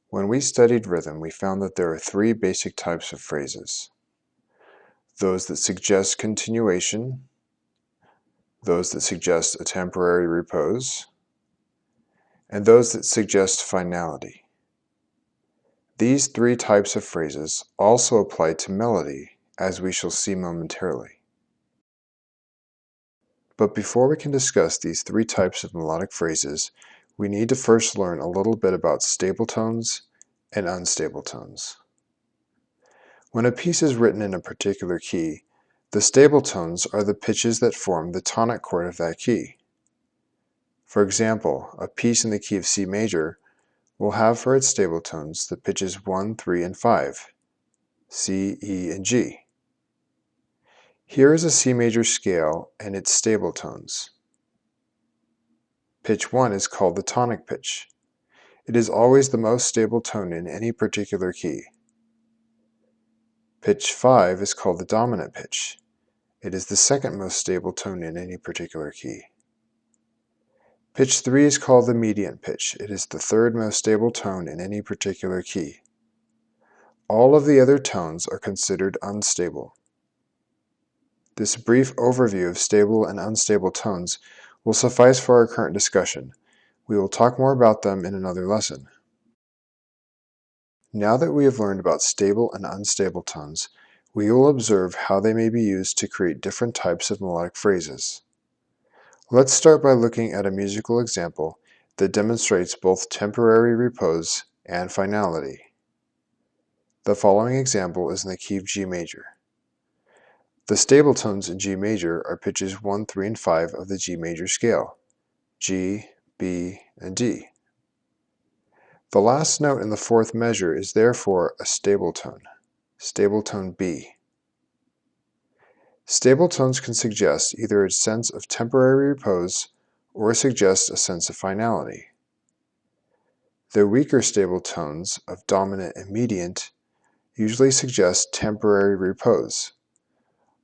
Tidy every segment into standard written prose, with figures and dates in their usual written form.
When we studied rhythm, we found that there are three basic types of phrases. Those that suggest continuation, those that suggest a temporary repose, and those that suggest finality. These three types of phrases also apply to melody, as we shall see momentarily. But before we can discuss these three types of melodic phrases, we need to first learn a little bit about stable tones and unstable tones. When a piece is written in a particular key, the stable tones are the pitches that form the tonic chord of that key. For example, a piece in the key of C major will have for its stable tones the pitches 1, 3, and 5, C, E, and G. Here is a C major scale and its stable tones. Pitch 1 is called the tonic pitch. It is always the most stable tone in any particular key. Pitch 5 is called the dominant pitch. It is the second most stable tone in any particular key. Pitch 3 is called the mediant pitch. It is the third most stable tone in any particular key. All of the other tones are considered unstable. This brief overview of stable and unstable tones will suffice for our current discussion. We will talk more about them in another lesson. Now that we have learned about stable and unstable tones, we will observe how they may be used to create different types of melodic phrases. Let's start by looking at a musical example that demonstrates both temporary repose and finality. The following example is in the key of G major. The stable tones in G major are pitches 1, 3, and 5 of the G major scale, G, B, and D. The last note in the fourth measure is therefore a stable tone B. Stable tones can suggest either a sense of temporary repose or suggest a sense of finality. The weaker stable tones of dominant and mediant usually suggest temporary repose,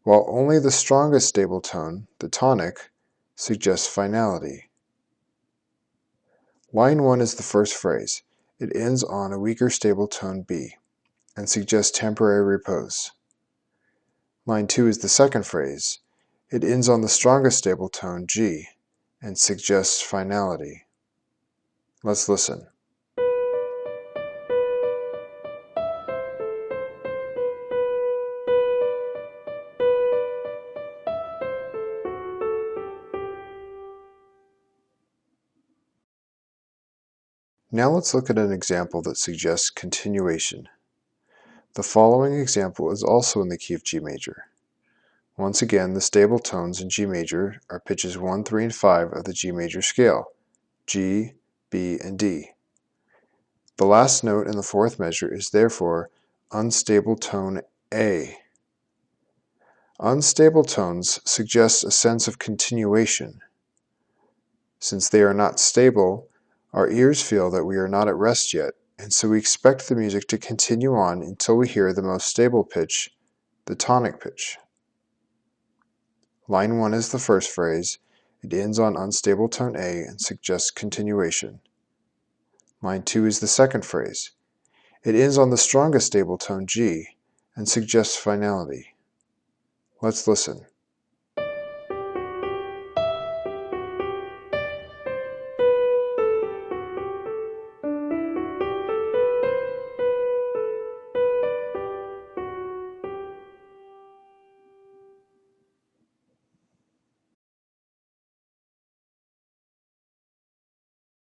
while only the strongest stable tone, the tonic, suggests finality. Line 1 is the first phrase. It ends on a weaker stable tone B and suggests temporary repose. Line 2 is the second phrase. It ends on the strongest stable tone G and suggests finality. Let's listen. Now let's look at an example that suggests continuation. The following example is also in the key of G major. Once again, the stable tones in G major are pitches 1, 3, and 5 of the G major scale, G, B, and D. The last note in the fourth measure is therefore unstable tone A. Unstable tones suggest a sense of continuation. Since they are not stable, our ears feel that we are not at rest yet, and so we expect the music to continue on until we hear the most stable pitch, the tonic pitch. Line 1 is the first phrase. It ends on unstable tone A and suggests continuation. Line 2 is the second phrase. It ends on the strongest stable tone G and suggests finality. Let's listen.